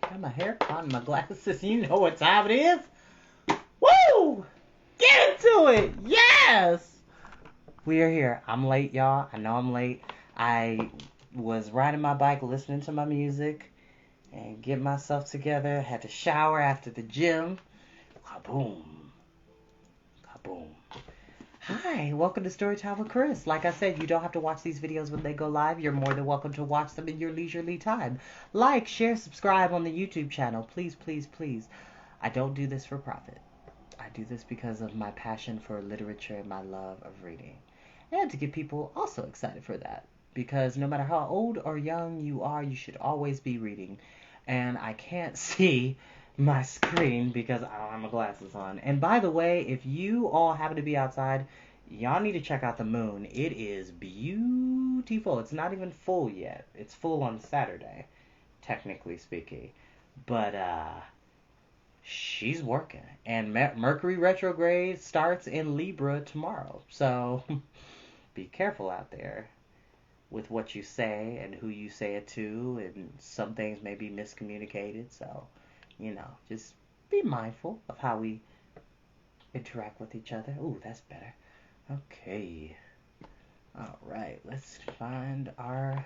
Got my hair caught in my glasses. You know what time it is. Woo! Get into it! Yes! We are here. I'm late, y'all. I know I'm late. I was riding my bike, listening to my music, and getting myself together. Had to shower after the gym. Kaboom. Kaboom. Hi, welcome to Storytime with Chris. Like I said, you don't have to watch these videos when they go live. You're more than welcome to watch them in your leisurely time. Like, share, subscribe on the YouTube channel. Please, please, please. I don't do this for profit. I do this because of my passion for literature and my love of reading. And to get people also excited for that. Because no matter how old or young you are, you should always be reading. And I can't see my screen because I don't have my glasses on. And by the way, if you all happen to be outside, y'all need to check out the moon. It is beautiful. It's not even full yet. It's full on Saturday, technically speaking. But she's working. And Mercury retrograde starts in Libra tomorrow. So be careful out there with what you say and who you say it to. And some things may be miscommunicated. So, you know, just be mindful of how we interact with each other. Ooh, that's better. Okay. All right. Let's find our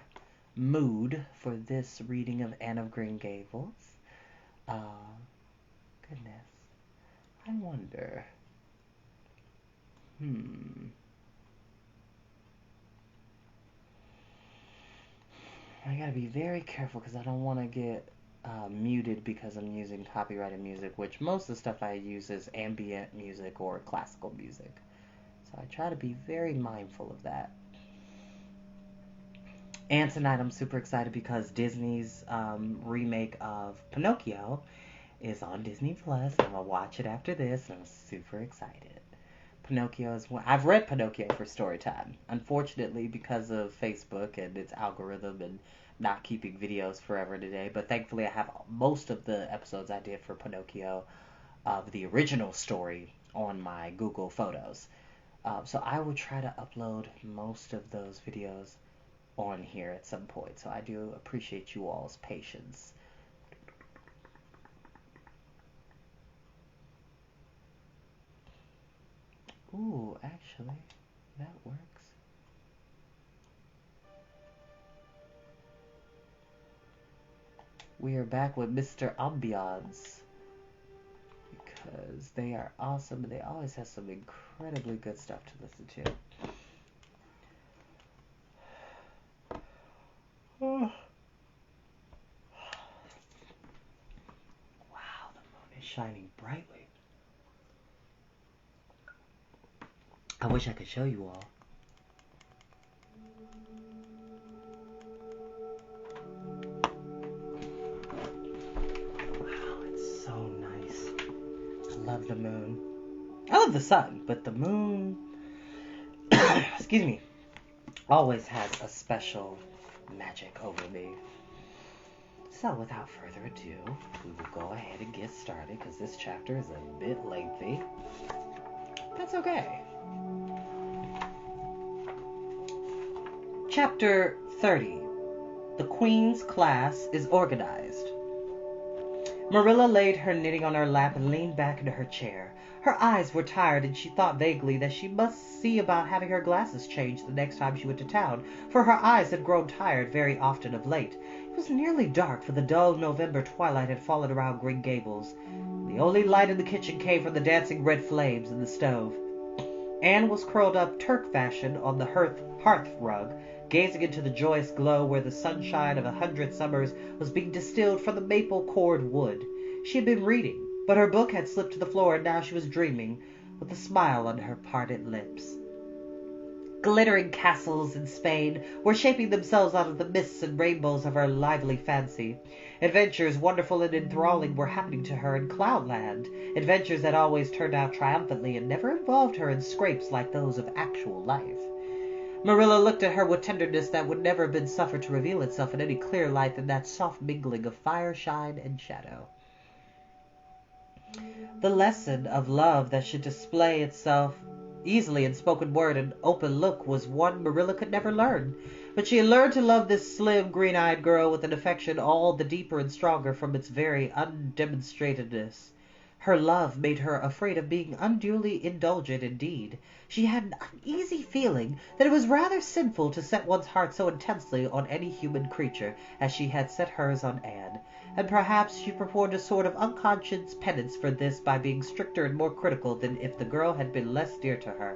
mood for this reading of Anne of Green Gables. Goodness. I wonder. I gotta be very careful because I don't want to get muted because I'm using copyrighted music, which most of the stuff I use is ambient music or classical music. So I try to be very mindful of that. And tonight I'm super excited because Disney's remake of Pinocchio is on Disney Plus. I'm gonna watch it after this, and I'm super excited. Pinocchio is one. I've read Pinocchio for Storytime. Unfortunately, because of Facebook and its algorithm and not keeping videos forever today, but thankfully I have most of the episodes I did for Pinocchio of the original story on my Google Photos. So I will try to upload most of those videos on here at some point. So I do appreciate you all's patience. Ooh, actually, that works. We are back with Mr. Ambiance because they are awesome and they always have some incredibly good stuff to listen to. Oh. Wow, the moon is shining brightly. I wish I could show you all. Wow, it's so nice. I love the moon. I love the sun, but the moon, excuse me, always has a special magic over me. So without further ado, we will go ahead and get started because this chapter is a bit lengthy. That's okay. Chapter 30. The Queen's Class is Organized. Marilla laid her knitting on her lap and leaned back into her chair. Her eyes were tired, and she thought vaguely that she must see about having her glasses changed the next time she went to town, for her eyes had grown tired very often of late. It was nearly dark, for the dull November twilight had fallen around Green Gables. The only light in the kitchen came from the dancing red flames in the stove. Anne was curled up Turk-fashion on the hearth rug, gazing into the joyous glow where the sunshine of 100 summers was being distilled from the maple-cored wood. She had been reading, but her book had slipped to the floor, and now she was dreaming, with a smile on her parted lips. Glittering castles in Spain were shaping themselves out of the mists and rainbows of her lively fancy. Adventures wonderful and enthralling were happening to her in Cloudland, adventures that always turned out triumphantly and never involved her in scrapes like those of actual life. Marilla looked at her with tenderness that would never have been suffered to reveal itself in any clearer light than that soft mingling of fire, shine, and shadow. The lesson of love that should display itself easily in spoken word and open look was one Marilla could never learn. But she had learned to love this slim, green-eyed girl with an affection all the deeper and stronger from its very undemonstratedness. Her love made her afraid of being unduly indulgent indeed. She had an uneasy feeling that it was rather sinful to set one's heart so intensely on any human creature as she had set hers on Anne, and perhaps she performed a sort of unconscious penance for this by being stricter and more critical than if the girl had been less dear to her.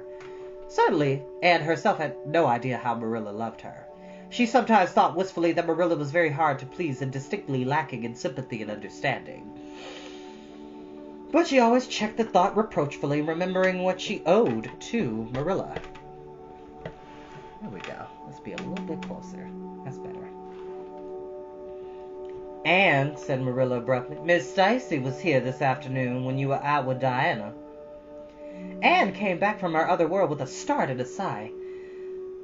Certainly, Anne herself had no idea how Marilla loved her. She sometimes thought wistfully that Marilla was very hard to please and distinctly lacking in sympathy and understanding. But she always checked the thought reproachfully, remembering what she owed to Marilla. There we go. Let's be a little bit closer. That's better. "Anne," said Marilla abruptly, "Miss Stacy was here this afternoon when you were out with Diana." Anne came back from her other world with a start and a sigh.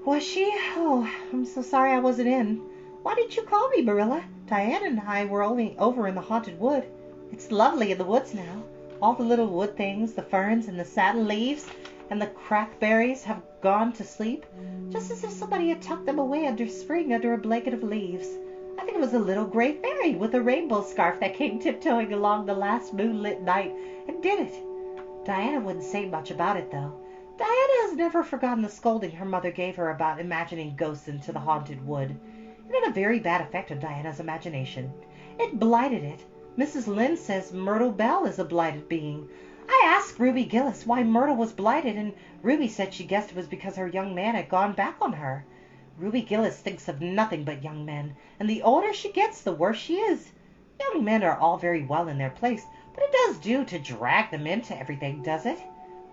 "Was she? Oh, I'm so sorry I wasn't in. Why didn't you call me, Marilla? Diana and I were only over in the haunted wood. It's lovely in the woods now. All the little wood things, the ferns and the satin leaves and the crackberries have gone to sleep, just as if somebody had tucked them away under spring under a blanket of leaves. I think it was a little gray fairy with a rainbow scarf that came tiptoeing along the last moonlit night and did it. Diana wouldn't say much about it, though. Diana has never forgotten the scolding her mother gave her about imagining ghosts into the haunted wood. It had a very bad effect on Diana's imagination. It blighted it. Mrs. Lynde says Myrtle Bell is a blighted being. I asked Ruby Gillis why Myrtle was blighted, and Ruby said she guessed it was because her young man had gone back on her. Ruby Gillis thinks of nothing but young men, and the older she gets, the worse she is. Young men are all very well in their place, but it does do to drag them into everything, does it?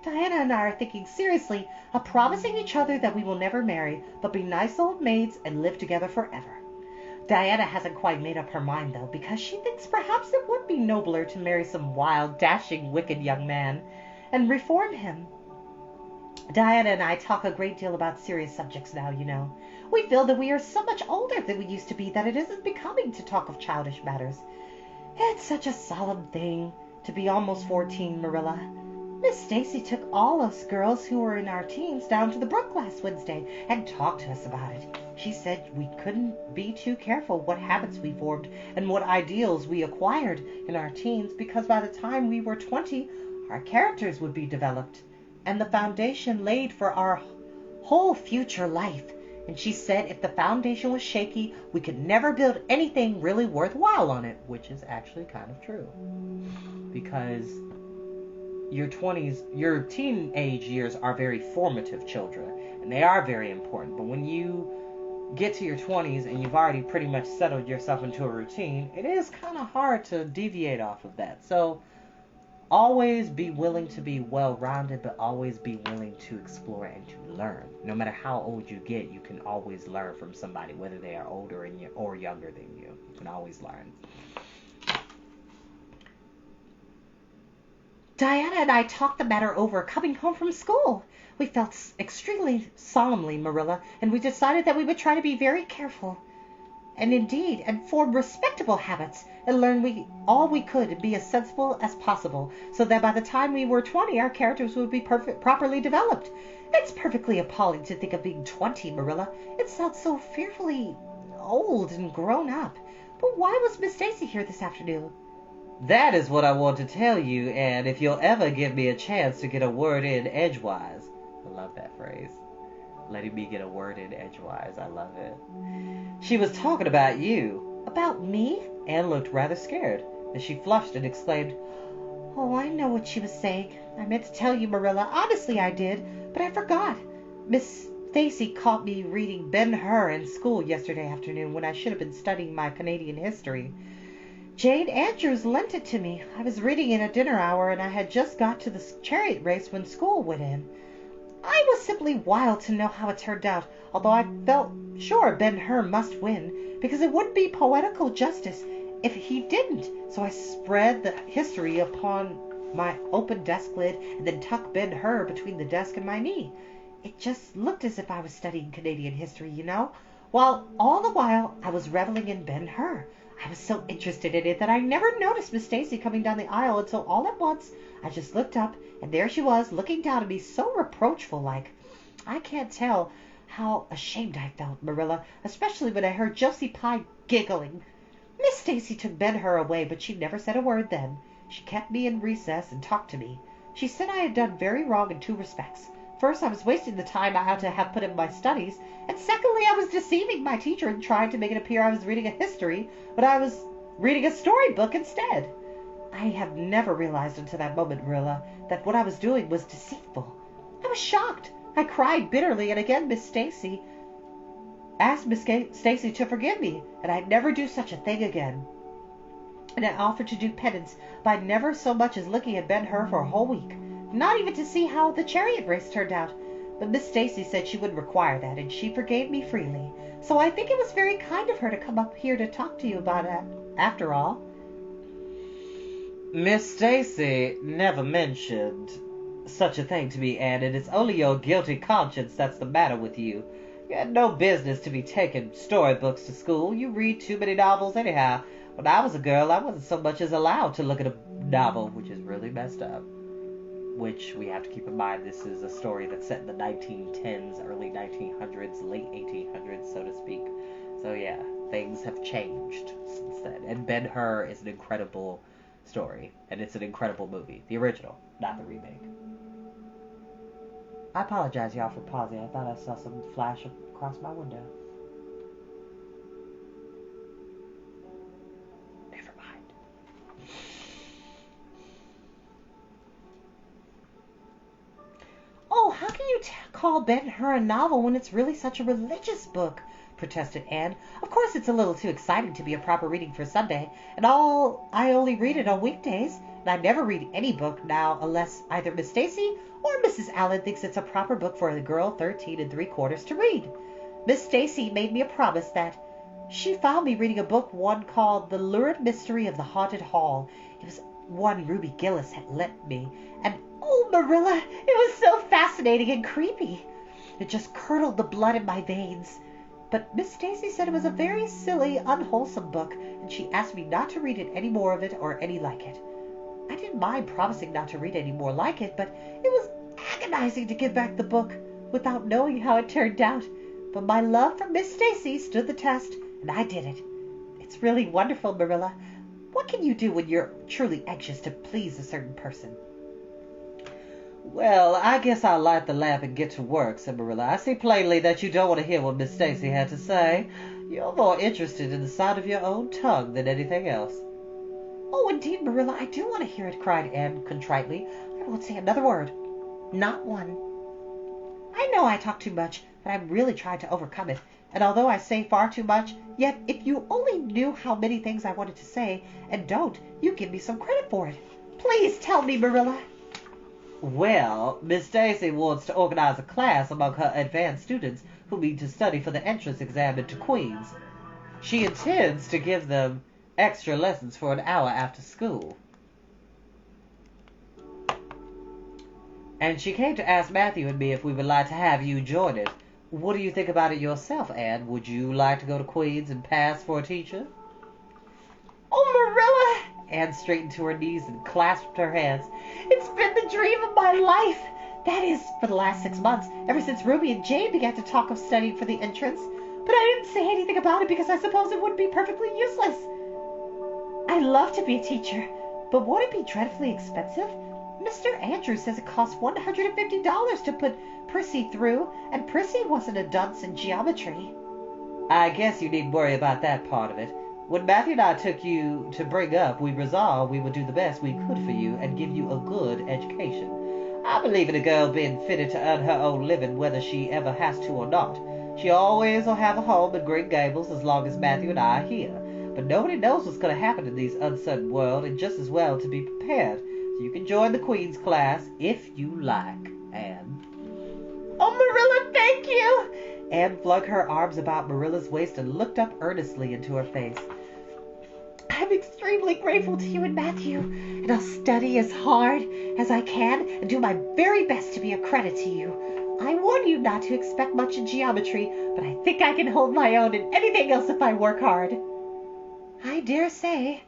Diana and I are thinking seriously of promising each other that we will never marry, but be nice old maids and live together forever. Diana hasn't quite made up her mind, though, because she thinks perhaps it would be nobler to marry some wild, dashing, wicked young man and reform him. Diana and I talk a great deal about serious subjects now, you know. We feel that we are so much older than we used to be that it isn't becoming to talk of childish matters. It's such a solemn thing to be almost 14, Marilla. Miss Stacy took all us girls who were in our teens down to the brook last Wednesday and talked to us about it. She said we couldn't be too careful what habits we formed and what ideals we acquired in our teens, because by the time we were 20, our characters would be developed and the foundation laid for our whole future life. And she said if the foundation was shaky, we could never build anything really worthwhile on it, which is actually kind of true. Because your 20s, your teenage years are very formative children, and they are very important. But when you get to your 20s and you've already pretty much settled yourself into a routine, it is kind of hard to deviate off of that. So always be willing to be well-rounded, but always be willing to explore and to learn. No matter how old you get, you can always learn from somebody, whether they are older or younger than you. You can always learn. Diana and I talked the matter over coming home from school. We felt extremely solemnly, Marilla, and we decided that we would try to be very careful and form respectable habits and learn all we could and be as sensible as possible, so that by the time we were 20, our characters would be properly developed. It's perfectly appalling to think of being 20, Marilla. It sounds so fearfully old and grown up. But why was Miss Stacy here this afternoon? That is what I want to tell you, and if you'll ever give me a chance to get a word in edgewise. I love that phrase. Letting me get a word in edgewise. I love it. She was talking about you. About me? Anne looked rather scared, and she flushed and exclaimed, "Oh, I know what she was saying. I meant to tell you, Marilla. Honestly, I did, but I forgot. Miss Stacy caught me reading Ben-Hur in school yesterday afternoon when I should have been studying my Canadian history. Jane Andrews lent it to me. I was reading it at dinner hour, and I had just got to the chariot race when school went in. I was simply wild to know how it turned out, although I felt sure Ben-Hur must win, because it wouldn't be poetical justice if he didn't. So I spread the history upon my open desk lid and then tucked Ben-Hur between the desk and my knee. It just looked as if I was studying Canadian history, you know, while all the while I was reveling in Ben-Hur. I was so interested in it that I never noticed Miss Stacy coming down the aisle until all at once I just looked up, and there she was, looking down at me so reproachful like. I can't tell how ashamed I felt, Marilla, especially when I heard Josie Pye giggling. Miss Stacy took Ben-Hur away, but she never said a word then. She kept me in recess and talked to me. She said I had done very wrong in 2 respects. First, I was wasting the time I ought to have put in my studies, and secondly, I was deceiving my teacher and trying to make it appear I was reading a history, but I was reading a storybook instead. I have never realized until that moment, Marilla, that what I was doing was deceitful. I was shocked. I cried bitterly, and again Miss Stacy asked Miss Stacy to forgive me, and I'd never do such a thing again. And I offered to do penance by never so much as looking at Ben-Hur for a whole week, not even to see how the chariot race turned out. But Miss Stacy said she wouldn't require that, and she forgave me freely. So I think it was very kind of her to come up here to talk to you about it, after all. Miss Stacy never mentioned such a thing to me, Anne, and it's only your guilty conscience that's the matter with you. You had no business to be taking storybooks to school. You read too many novels anyhow. When I was a girl, I wasn't so much as allowed to look at a novel, which is really messed up. Which we have to keep in mind, this is a story that's set in the 1910s, early 1900s, late 1800s, so to speak. So yeah, things have changed since then. And Ben-Hur is an incredible story, and it's an incredible movie. The original, not the remake. I apologize, y'all, for pausing. I thought I saw some flash across my window. Never mind. Oh, how can you call Ben-Hur a novel when it's really such a religious book? Protested Anne. Of course it's a little too exciting to be a proper reading for Sunday, and I only read it on weekdays, and I never read any book now unless either Miss Stacy or Mrs. Allen thinks it's a proper book for a girl 13 3/4 to read. Miss Stacy made me a promise that she found me reading a book one called The Lurid Mystery of the Haunted Hall. It was one Ruby Gillis had lent me, and oh, Marilla, it was so fascinating and creepy. It just curdled the blood in my veins. But Miss Stacy said it was a very silly, unwholesome book, and she asked me not to read it any more of it or any like it. I didn't mind promising not to read any more like it, but it was agonizing to give back the book without knowing how it turned out. But my love for Miss Stacy stood the test, and I did it. It's really wonderful, Marilla. What can you do when you're truly anxious to please a certain person? Well, I guess I'll light the lamp and get to work, said Marilla. I see plainly that you don't want to hear what Miss Stacy had to say. You're more interested in the sound of your own tongue than anything else. Oh, indeed, Marilla, I do want to hear it, cried Anne contritely. I won't say another word. Not one. I know I talk too much, but I'm really trying to overcome it. And although I say far too much, yet if you only knew how many things I wanted to say and don't, you give me some credit for it. Please tell me, Marilla. Well, Miss Stacy wants to organize a class among her advanced students who mean to study for the entrance exam into Queens. She intends to give them extra lessons for an hour after school. And she came to ask Matthew and me if we would like to have you join it. What do you think about it yourself, Anne? Would you like to go to Queens and pass for a teacher? Oh, Marilla! Anne straightened to her knees and clasped her hands. It's been the dream of my life. That is, for the last 6 months, ever since Ruby and Jane began to talk of studying for the entrance. But I didn't say anything about it because I suppose it would be perfectly useless. I love to be a teacher, but would it be dreadfully expensive? Mr. Andrews says it costs $150 to put Prissy through, and Prissy wasn't a dunce in geometry. I guess you needn't worry about that part of it. When Matthew and I took you to bring up, we resolved we would do the best we could for you and give you a good education. I believe in a girl being fitted to earn her own living whether she ever has to or not. She always will have a home in Green Gables as long as Matthew and I are here. But nobody knows what's going to happen in these uncertain world, and just as well to be prepared. So you can join the Queen's class if you like, Anne. Oh, Marilla, thank you! Anne flung her arms about Marilla's waist and looked up earnestly into her face. I'm extremely grateful to you and Matthew, and I'll study as hard as I can and do my very best to be a credit to you. I warn you not to expect much in geometry, but I think I can hold my own in anything else if I work hard. I dare say.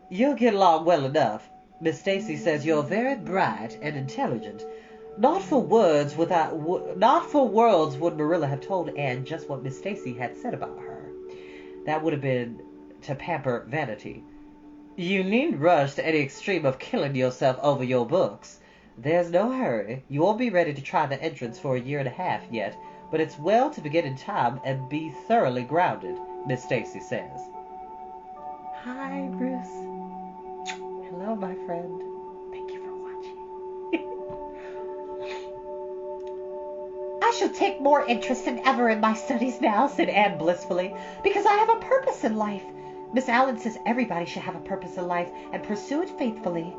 You'll get along well enough. Miss Stacy says you're very bright and intelligent. Not for worlds would Marilla have told Anne just what Miss Stacy had said about her. That would have been to pamper vanity. You needn't rush to any extreme of killing yourself over your books. There's no hurry. You won't be ready to try the entrance for a year and a half yet, but it's well to begin in time and be thoroughly grounded, Miss Stacy says. Hi, Bruce. Hello, my friend. Thank you for watching. I shall take more interest than ever in my studies now, said Anne blissfully, because I have a purpose in life. Miss Allen says everybody should have a purpose in life and pursue it faithfully.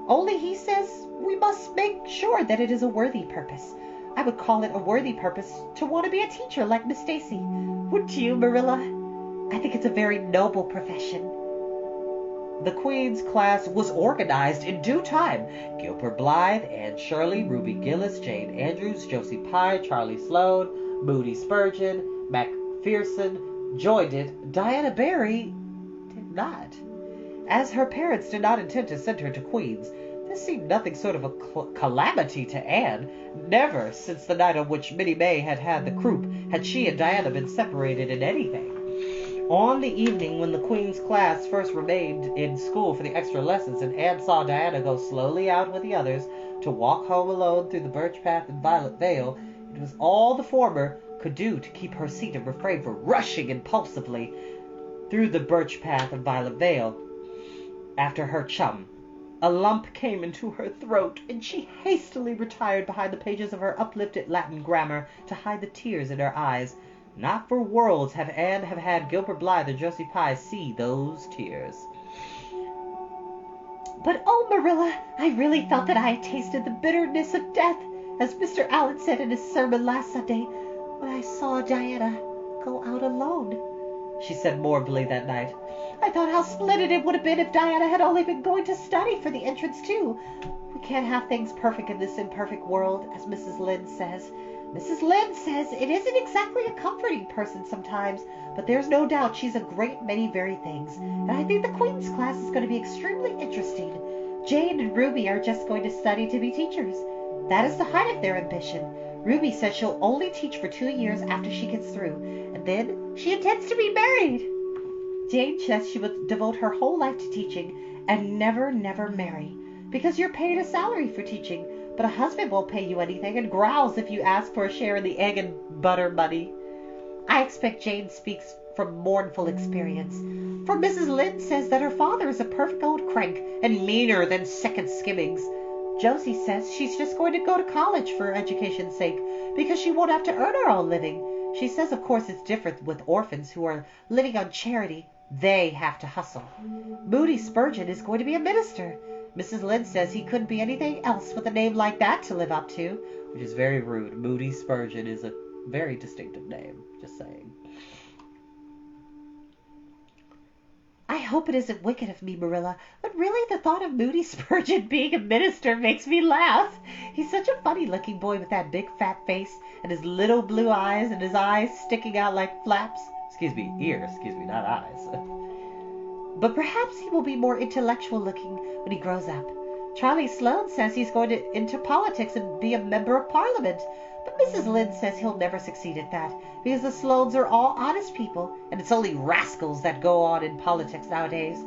Only he says we must make sure that it is a worthy purpose. I would call it a worthy purpose to want to be a teacher like Miss Stacy. Wouldn't you, Marilla? I think it's a very noble profession. The Queen's class was organized in due time. Gilbert Blythe, Anne Shirley, Ruby Gillis, Jane Andrews, Josie Pye, Charlie Sloane, Moody Spurgeon, Macpherson joined it. Diana Barry did not. As her parents did not intend to send her to Queen's, this seemed nothing sort of a calamity to Anne. Never, since the night on which Minnie May had the croup, had she and Diana been separated in anything. On the evening when the Queen's class first remained in school for the extra lessons, and Anne saw Diana go slowly out with the others to walk home alone through the birch path and violet vale, it was all the former could do to keep her seat and refrain from rushing impulsively through the birch path and violet vale after her chum. A lump came into her throat, and she hastily retired behind the pages of her uplifted Latin grammar to hide the tears in her eyes. Not for worlds have Anne have had Gilbert Blythe or Josie Pye see those tears. But oh, Marilla, I really felt that I had tasted the bitterness of death, as Mr. Allen said in his sermon last Sunday, when I saw Diana go out alone, she said mournfully that night. I thought how splendid it would have been if Diana had only been going to study for the entrance, too. We can't have things perfect in this imperfect world, as Mrs. Lynde says. Mrs. Lynde says it isn't exactly a comforting person sometimes, but there's no doubt she's a great many very things, and I think the Queen's class is going to be extremely interesting. Jane and Ruby are just going to study to be teachers. That is the height of their ambition. Ruby says she'll only teach for 2 years after she gets through, and then she intends to be married. Jane says she would devote her whole life to teaching and never marry, because you're paid a salary for teaching, but a husband won't pay you anything and growls if you ask for a share in the egg and butter money. I expect Jane speaks from mournful experience, for Mrs. Lynde says that her father is a perfect old crank and meaner than second skimmings. Josie says she's just going to go to college for education's sake, because she won't have to earn her own living. She says, of course, it's different with orphans who are living on charity. They have to hustle. Moody Spurgeon is going to be a minister. Mrs. Lynde says he couldn't be anything else with a name like that to live up to. Which is very rude. Moody Spurgeon is a very distinctive name. Just saying. I hope it isn't wicked of me, Marilla, but really the thought of Moody Spurgeon being a minister makes me laugh. He's such a funny-looking boy with that big fat face and his little blue eyes and his eyes sticking out like flaps. Ears, not eyes. But perhaps he will be more intellectual-looking when he grows up. Charlie Sloane says he's going into politics and be a member of Parliament, but Mrs. Lynde says he'll never succeed at that, because the Sloanes are all honest people, and it's only rascals that go on in politics nowadays.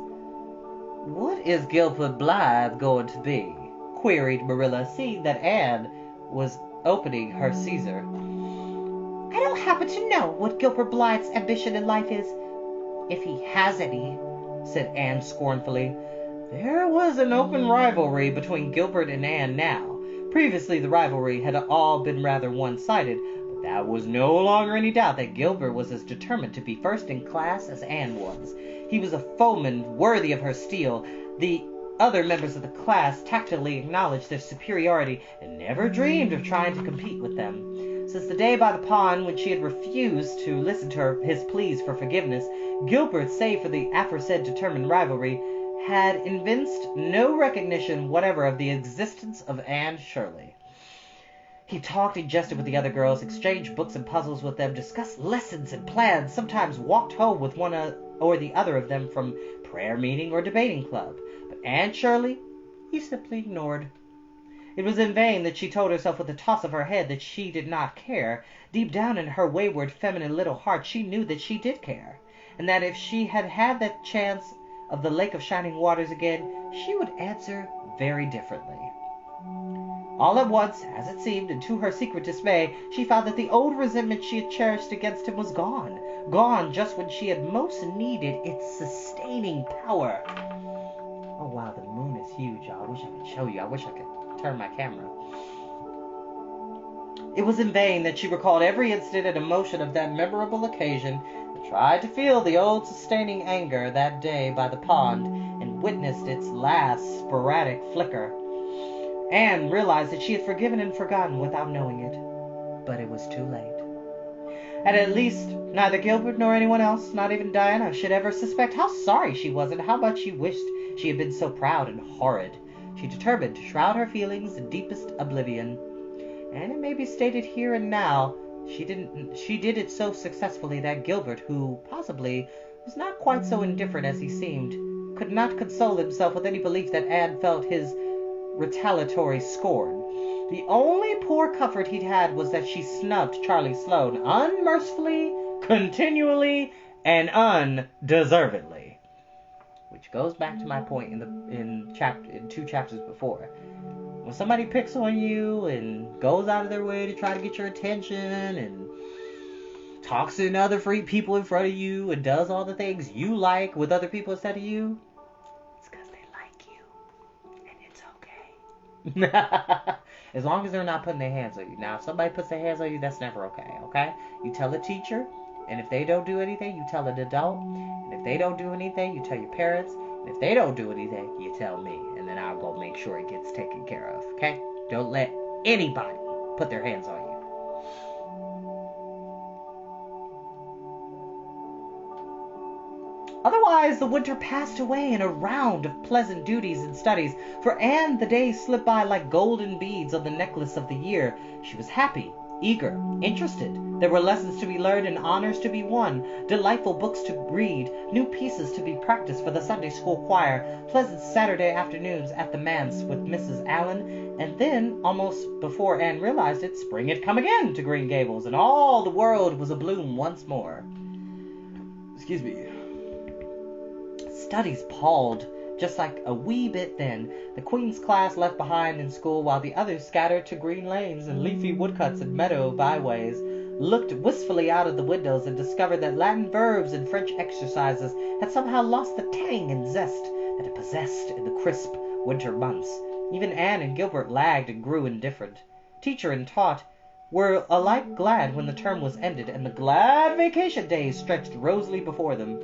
What is Gilbert Blythe going to be? Queried Marilla, seeing that Anne was opening her Caesar. I don't happen to know what Gilbert Blythe's ambition in life is, if he has any, said Anne scornfully. There was an open rivalry between Gilbert and Anne now. Previously the rivalry had all been rather one-sided, but there was no longer any doubt that Gilbert was as determined to be first in class as Anne was. He was a foeman worthy of her steel. The other members of the class tacitly acknowledged their superiority and never dreamed of trying to compete with them. Since the day by the pond when she had refused to listen to his pleas for forgiveness, Gilbert, save for the aforesaid determined rivalry, had evinced no recognition whatever of the existence of Anne Shirley. He talked and jested with the other girls, exchanged books and puzzles with them, discussed lessons and plans, sometimes walked home with one or the other of them from prayer meeting or debating club. But Anne Shirley he simply ignored. It was in vain that she told herself with a toss of her head that she did not care. Deep down in her wayward, feminine little heart she knew that she did care, and that if she had had that chance of the Lake of Shining Waters again, she would answer very differently. All at once, as it seemed, and to her secret dismay, she found that the old resentment she had cherished against him was gone. Gone just when she had most needed its sustaining power. Oh wow, the moon is huge, y'all. I wish I could show you. I wish I could turn my camera. It was in vain that she recalled every instant and emotion of that memorable occasion, and tried to feel the old sustaining anger that day by the pond, and witnessed its last sporadic flicker. Anne realized that she had forgiven and forgotten without knowing it, but it was too late. And at least neither Gilbert nor anyone else, not even Diana, should ever suspect how sorry she was and how much she wished she had been so proud and horrid. She determined to shroud her feelings in deepest oblivion. And it may be stated here and now, she did it so successfully that Gilbert, who possibly was not quite so indifferent as he seemed, could not console himself with any belief that Anne felt his retaliatory scorn. The only poor comfort he'd had was that she snubbed Charlie Sloane unmercifully, continually, and undeservedly. Which goes back to my point in 2 chapters before. When somebody picks on you and goes out of their way to try to get your attention and talks to other free people in front of you and does all the things you like with other people instead of you, it's because they like you. And it's okay. As long as they're not putting their hands on you. Now, if somebody puts their hands on you, that's never okay, okay? You tell a teacher, and if they don't do anything, you tell an adult. And if they don't do anything, you tell your parents. And if they don't do anything, you tell me. And then I'll go make sure it gets taken care of, okay? Don't let anybody put their hands on you. Otherwise, the winter passed away in a round of pleasant duties and studies. For Anne, the days slipped by like golden beads on the necklace of the year. She was happy, eager, interested. There were lessons to be learned and honors to be won, delightful books to read, new pieces to be practiced for the Sunday school choir, pleasant Saturday afternoons at the manse with Mrs. Allen, and then, almost before Anne realized it, spring had come again to Green Gables, and all the world was abloom once more. Excuse me. Studies palled, just like a wee bit then. The Queen's class left behind in school, while the others scattered to green lanes and leafy woodcuts and meadow byways, looked wistfully out of the windows and discovered that Latin verbs and French exercises had somehow lost the tang and zest that it possessed in the crisp winter months. Even Anne and Gilbert lagged and grew indifferent. Teacher and taught were alike glad when the term was ended, and the glad vacation days stretched rosily before them.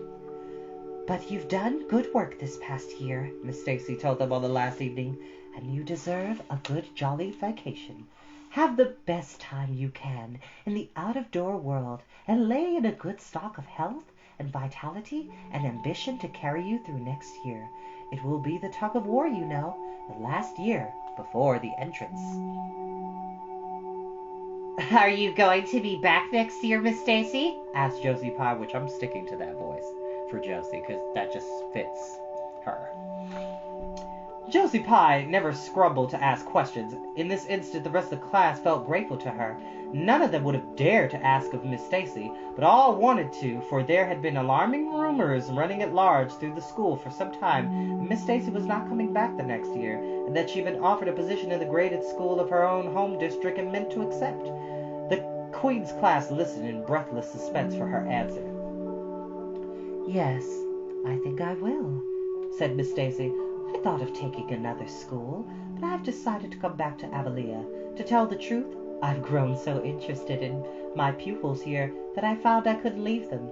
"But you've done good work this past year," Miss Stacy told them on the last evening, "and you deserve a good jolly vacation. Have the best time you can in the out-of-door world, and lay in a good stock of health and vitality and ambition to carry you through next year. It will be the tug of war, you know, the last year before the entrance." "Are you going to be back next year, Miss Stacy?" asked Josie Pye, which I'm sticking to that voice for Josie, because that just fits her. Josie Pye never scrubbed to ask questions. In this instant, the rest of the class felt grateful to her. None of them would have dared to ask of Miss Stacy, but all wanted to, for there had been alarming rumors running at large through the school for some time that Miss Stacy was not coming back the next year, and that she had been offered a position in the graded school of her own home district and meant to accept. The Queen's class listened in breathless suspense for her answer. "Yes, I think I will," said Miss Stacy. "I thought of taking another school, but I've decided to come back to Avalia. To tell the truth, I've grown so interested in my pupils here that I found I couldn't leave them.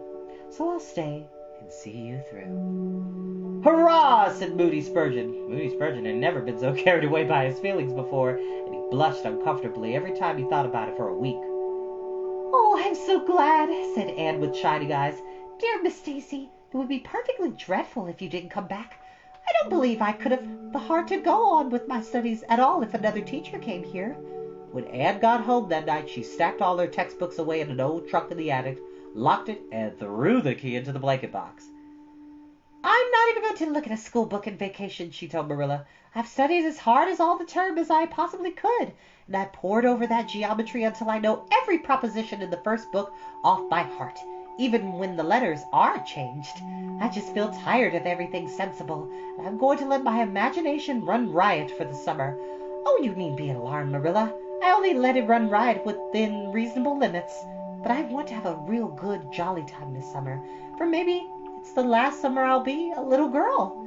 So I'll stay and see you through." "Hurrah!" said Moody Spurgeon. Moody Spurgeon had never been so carried away by his feelings before, and he blushed uncomfortably every time he thought about it for a week. "Oh, I'm so glad," said Anne with shining eyes. "Dear Miss Stacy, it would be perfectly dreadful if you didn't come back. I don't believe I could have the heart to go on with my studies at all if another teacher came here." When Anne got home that night, she stacked all her textbooks away in an old trunk in the attic, locked it, and threw the key into the blanket box. I'm not even going to look at a school book in vacation, she told Marilla. I've studied as hard as all the term as I possibly could, and I pored over that geometry until I know every proposition in the first book off by heart, even when the letters are changed. I just feel tired of everything sensible, and I'm going to let my imagination run riot for the summer. Oh, you needn't be alarmed, Marilla. I only let it run riot within reasonable limits. But I want to have a real good, jolly time this summer, for maybe it's the last summer I'll be a little girl.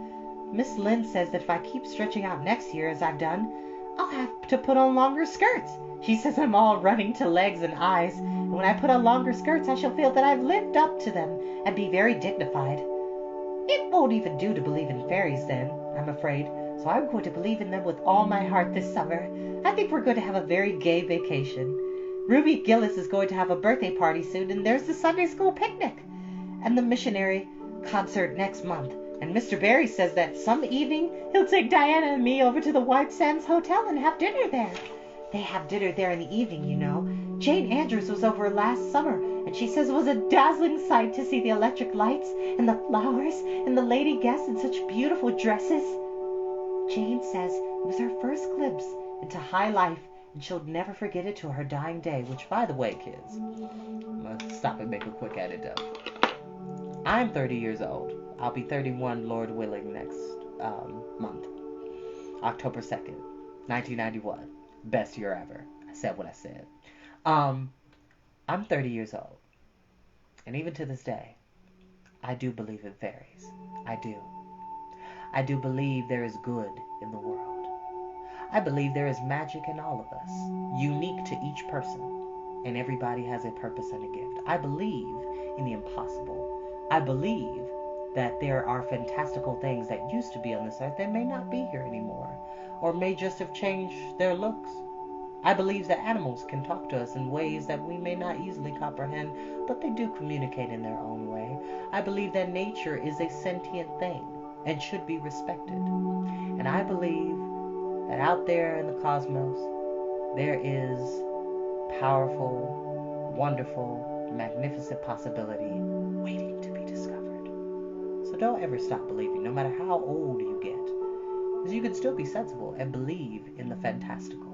Miss Lynde says that if I keep stretching out next year as I've done, I'll have to put on longer skirts. She says I'm all running to legs and eyes, and when I put on longer skirts I shall feel that I've lived up to them and be very dignified. It won't even do to believe in fairies then, I'm afraid, so I'm going to believe in them with all my heart this summer. I think we're going to have a very gay vacation. Ruby Gillis is going to have a birthday party soon, and there's the Sunday school picnic and the missionary concert next month. And Mr. Barry says that some evening he'll take Diana and me over to the White Sands Hotel and have dinner there. They have dinner there in the evening, you know. Jane Andrews was over last summer, and she says it was a dazzling sight to see the electric lights and the flowers and the lady guests in such beautiful dresses. Jane says it was her first glimpse into high life, and she'll never forget it till her dying day, which, by the way, kids, I'm going to stop and make a quick anecdote. I'm 30 years old. I'll be 31, Lord willing, next month. October 2nd, 1991. Best year ever. I said what I said. I'm 30 years old. And even to this day, I do believe in fairies. I do. I do believe there is good in the world. I believe there is magic in all of us, unique to each person, and everybody has a purpose and a gift. I believe in the impossible. I believe that there are fantastical things that used to be on this earth that may not be here anymore, or may just have changed their looks. I believe that animals can talk to us in ways that we may not easily comprehend, but they do communicate in their own way. I believe that nature is a sentient thing and should be respected. And I believe that out there in the cosmos, there is powerful, wonderful, magnificent possibility waiting to be discovered. So don't ever stop believing, no matter how old you get, because you can still be sensible and believe in the fantastical.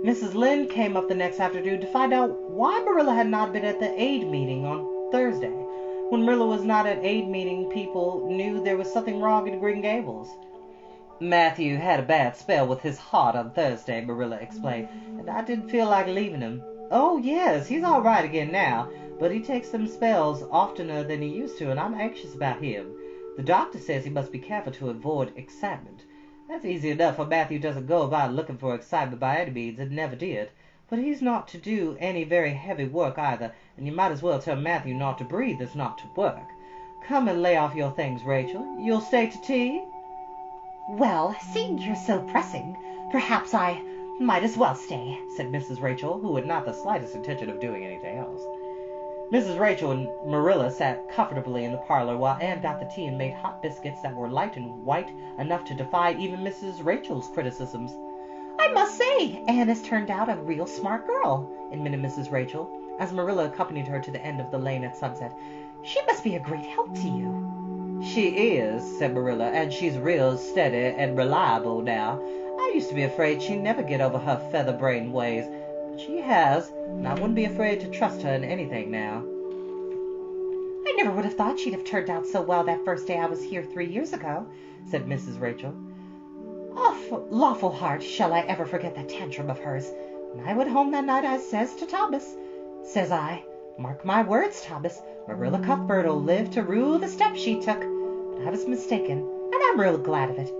Mrs. Lynde came up the next afternoon to find out why Marilla had not been at the aid meeting on Thursday. When Marilla was not at aid meeting, people knew there was something wrong in Green Gables. Matthew had a bad spell with his heart on Thursday, Marilla explained, and I didn't feel like leaving him. Oh, yes, he's all right again now, but he takes them spells oftener than he used to, and I'm anxious about him. The doctor says he must be careful to avoid excitement. That's easy enough, for Matthew doesn't go about looking for excitement by any means, and never did. But he's not to do any very heavy work either, and you might as well tell Matthew not to breathe as not to work. Come and lay off your things, Rachel. You'll stay to tea? Well, seeing you're so pressing, perhaps I might as well stay, said Mrs. Rachel, who had not the slightest intention of doing anything else. Mrs. Rachel and Marilla sat comfortably in the parlor while Anne got the tea and made hot biscuits that were light and white enough to defy even Mrs. Rachel's criticisms. I must say, Anne has turned out a real smart girl, admitted Mrs. Rachel, as Marilla accompanied her to the end of the lane at sunset. She must be a great help to you. She is, said Marilla, and she's real steady and reliable now. I used to be afraid she'd never get over her feather-brained ways, but she has, and I wouldn't be afraid to trust her in anything now. I never would have thought she'd have turned out so well that first day I was here 3 years ago, said Mrs. Rachel. Lawful heart, shall I ever forget that tantrum of hers. When I went home that night, I says to Thomas, says I, mark my words, Thomas, Marilla Cuthbert'll live to rue the step she took. But I was mistaken, and I'm real glad of it.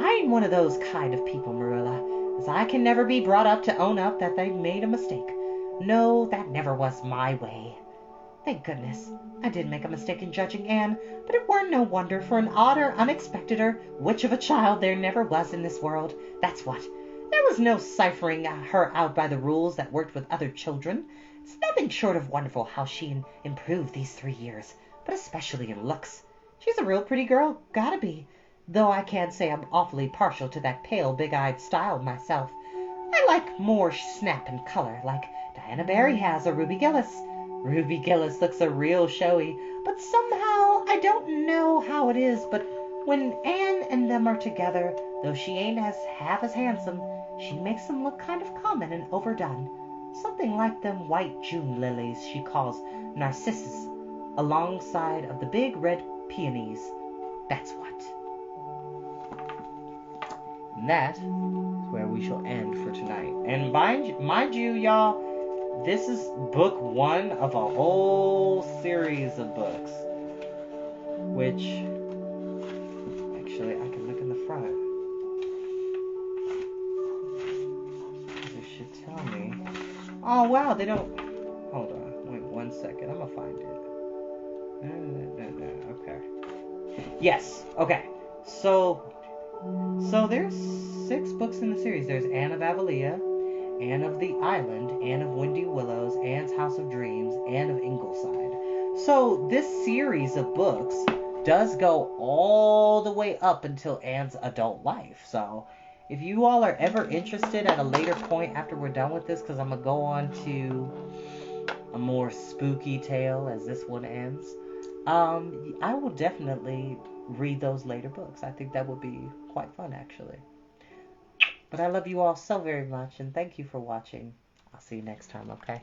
I ain't one of those kind of people, Marilla, as I can never be brought up to own up that they've made a mistake. No, that never was my way. Thank goodness. I did make a mistake in judging Anne, but it weren't no wonder, for an odder, unexpecteder witch of a child there never was in this world. That's what. There was no ciphering her out by the rules that worked with other children. It's nothing short of wonderful how she improved these 3 years, but especially in looks. She's a real pretty girl, gotta be. though I can say I'm awfully partial to that pale, big-eyed style myself. I like more snap and color, like Diana Barry has or Ruby Gillis. Ruby Gillis looks a real showy, but somehow I don't know how it is, but when Anne and them are together, though she ain't half as handsome, she makes them look kind of common and overdone. Something like them white June lilies she calls narcissus, alongside of the big red peonies. That's what. And that is where we shall end for tonight. And mind you, y'all, this is book 1 of a whole series of books. Which, actually, I can look in the front. It should tell me. Oh, wow, they don't. Hold on. Wait 1 second. I'm going to find it. No. Okay. Yes. Okay. So there's 6 books in the series. There's Anne of Avonlea, Anne of the Island, Anne of Windy Willows, Anne's House of Dreams, Anne of Ingleside. So this series of books does go all the way up until Anne's adult life. So if you all are ever interested at a later point after we're done with this, because I'm going to go on to a more spooky tale as this one ends, I will definitely read those later books. I think that would be quite fun, actually. But I love you all so very much, and thank you for watching. I'll see you next time, okay?